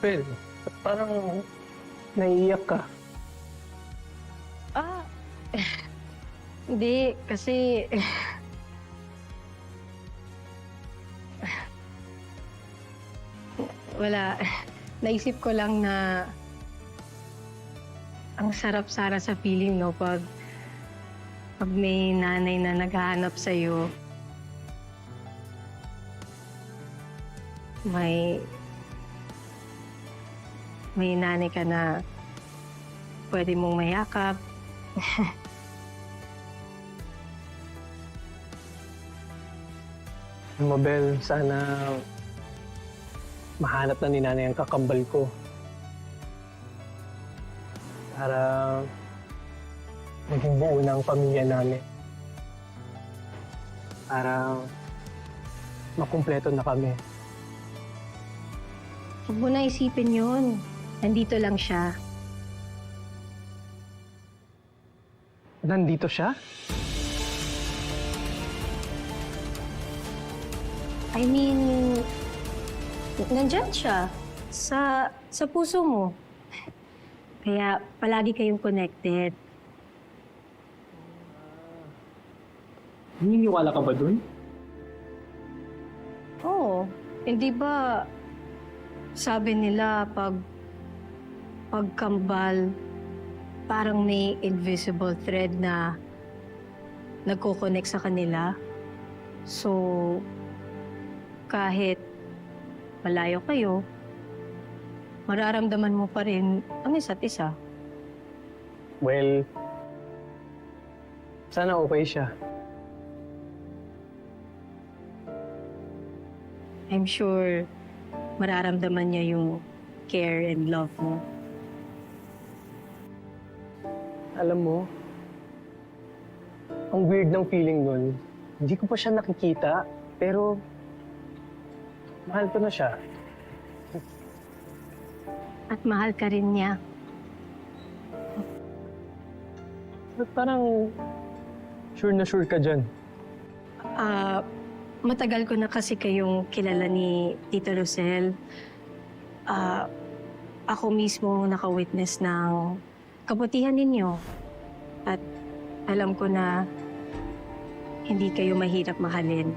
Bel, parang naiiyak ka. Ah, hindi. Kasi, wala. Naisip ko lang na ang sarap Sara sa feeling, no? Pag may nanay na naghahanap sa'yo, may nanay ka na pwede mong mayakap. Alam mo, Bel, sana mahanap na ni nanay ang kakambal ko. Para maging buo na ang pamilya namin. Para makumpleto na kami. Huwag mo na isipin yun. Nandito lang siya. Nandito siya? I mean, nandyan siya. Sa puso mo. Kaya palagi kayong connected. Naniniwala ka ba dun? Oo. Hindi ba sabi nila pagkambal, parang may invisible thread na nagko-connect sa kanila? So, kahit malayo kayo, mararamdaman mo pa rin ang isa't isa. Well, sana okay siya. I'm sure mararamdaman niya yung care and love mo. Alam mo, ang weird ng feeling nun. Hindi ko pa siya nakikita, pero mahal ko na siya. At mahal ka rin niya. But parang sure na sure ka dyan. Matagal ko na kasi kayong kilala ni Tito Rosel. Ako mismo naka-witness ng kabutihan ninyo. At alam ko na hindi kayo mahirap mahalin.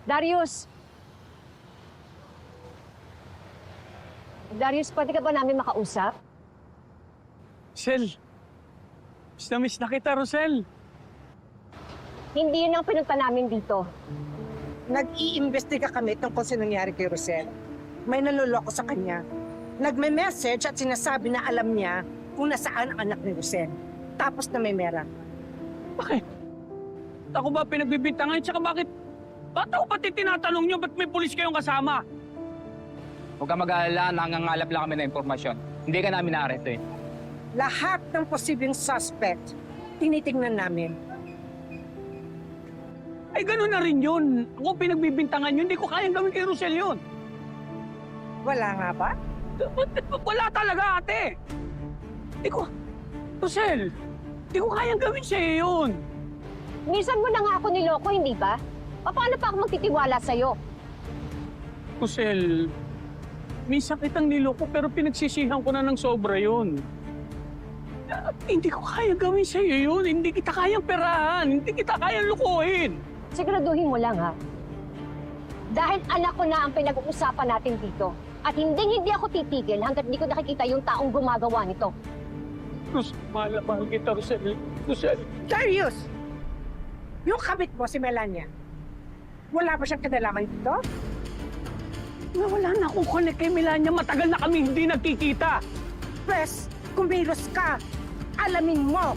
Darius! Darius, pwede ka ba namin makausap? Rosel! Miss na kita, Rosel! Hindi yun ang pinunta namin dito. Nag-iimbestiga kami tungkol sa nangyari kay Rosel. May naloloko sa kanya. Nagme-message at sinasabi na alam niya kung nasaan ang anak ni Rosel. Tapos na may mera. Bakit? Ako ba pinagbibintangan? Tsaka bakit? Ba't ako pati tinatanong nyo? Ba't may pulis kayong kasama? Huwag ka mag-aalala, nangangalap lang kami ng impormasyon. Hindi ka namin naaresto eh. Lahat ng posibleng suspect, tinitingnan namin. Ay, gano'n na rin yun. Ako pinagbibintangan yun. Hindi ko kayang gawin kay Rosel yun. Wala nga ba? Wala talaga, ate. Hindi ko... Rosel, hindi ko kayang gawin sa'yo yun. Minsan mo na nga ako niloko, hindi ba? Paano pa ako magtitiwala sa'yo? Rosel, minsan kitang niloko pero pinagsisihan ko na ng sobra yun. Hindi ko kayang gawin sa'yo yun. Hindi kita kayang perahan. Hindi kita kayang lukuhin. Siguraduhin mo lang, ha? Dahil anak ko na ang pinag-uusapan natin dito. At hindi ako titigil hanggat di ko nakikita yung taong gumagawa nito. Rosel, mahal na mahal kita, Rosel. Rosel. Darius! Yung kabit mo, si Melania, wala ba siyang kinalaman dito? Wala na akong connect kay Melania. Matagal na kami hindi nagkikita. Pwes, kumilos ka, alamin mo.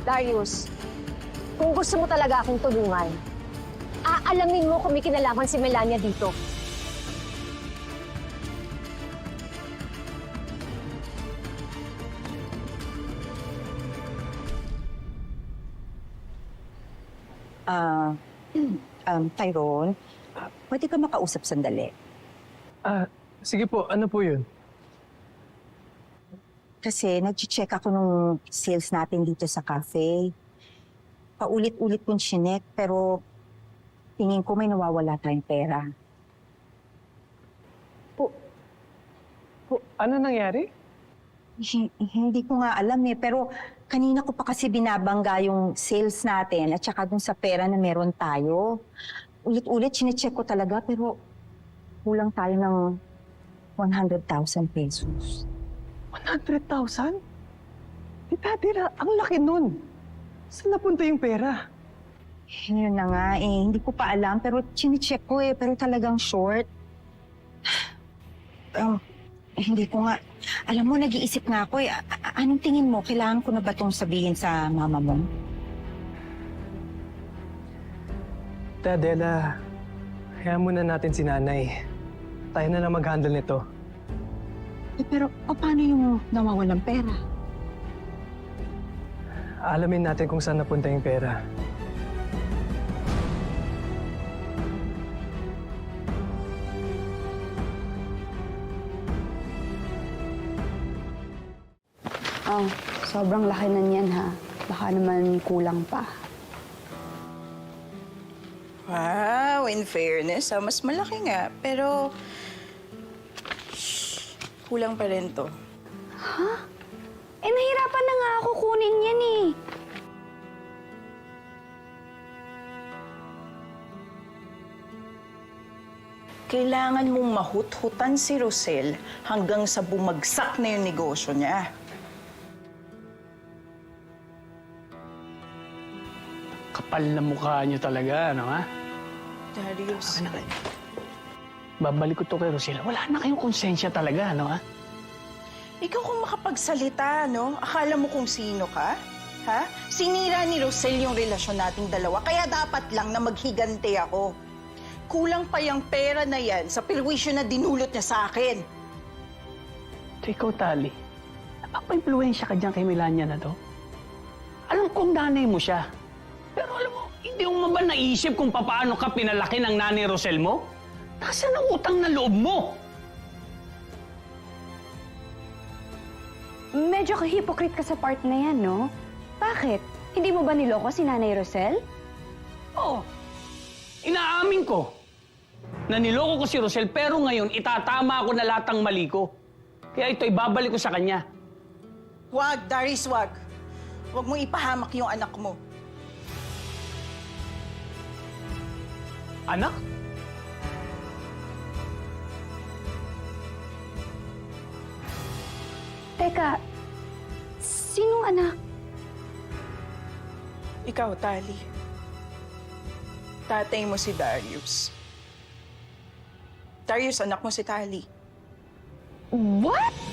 Darius, kung gusto mo talaga akong tulungan, aalamin mo kung may kinalaman si Melania dito. Tyrone, pwede ka makausap sandali. Sige po, ano po yun? Kasi nag-check ako nung sales natin dito sa cafe. Paulit-ulit kong chinek, pero tingin ko may nawawala tayong pera. Ano nangyari? Hindi ko nga alam pero kanina ko pa kasi binabangga yung sales natin at saka dun sa pera na meron tayo. Ulit-ulit, chinecheck ko talaga, pero kulang tayo ng 100,000 pesos. 100,000? Tita Adela, ang laki nun. Saan napunta yung pera? Yun na nga hindi ko pa alam, pero chinecheck ko pero talagang short. Hindi ko nga. Alam mo, nag-iisip nga ako anong tingin mo? Kailangan ko na ba itong sabihin sa mama mo? Tita Adela, hayaan muna natin si nanay. Tayo na lang mag-handle nito. Pero paano yung nawawalang pera? Alamin natin kung saan napunta yung pera. Sobrang laki na niyan ha. Baka naman kulang pa. Wow, in fairness, mas malaki nga. Pero, kulang pa rin to. Nahirapan na nga ako kunin yan eh. Kailangan mong mahut-hutan si Rosel hanggang sa bumagsak na yung negosyo niya. Kapal na mukha niyo talaga, ano ha? Darius. Babalik ko to kay Rosel. Wala na kayong konsensya talaga, ano ha? Ikaw kung makapagsalita, no? Akala mo kung sino ka? Ha? Sinira ni Rosel yung relasyon nating dalawa, kaya dapat lang na maghigante ako. Kulang pa yung pera na yan sa perwisyo na dinulot niya sa akin. So ikaw, Tali, napapa-impluensya ka dyan kay Melania na to? Alam kong nanay mo siya. Pero alam mo, hindi mo ba naisip kung paano ka pinalaki ng nanay Rosel mo? Nasaan ang utang na loob mo? Medyo hypocrite ka sa part na yan, no? Bakit? Hindi mo ba niloko si Nanay Rosel? Oo. Inaamin ko na niloko ko si Rosel, pero ngayon itatama ako na lahat ng mali ko. Kaya ito, ibabalik ko sa kanya. Wag, Darius, wag. Wag mong ipahamak yung anak mo. Anak? Teka, sinong anak? Ikaw, Tali. Tatay mo si Darius. Darius, anak mo si Tali. What?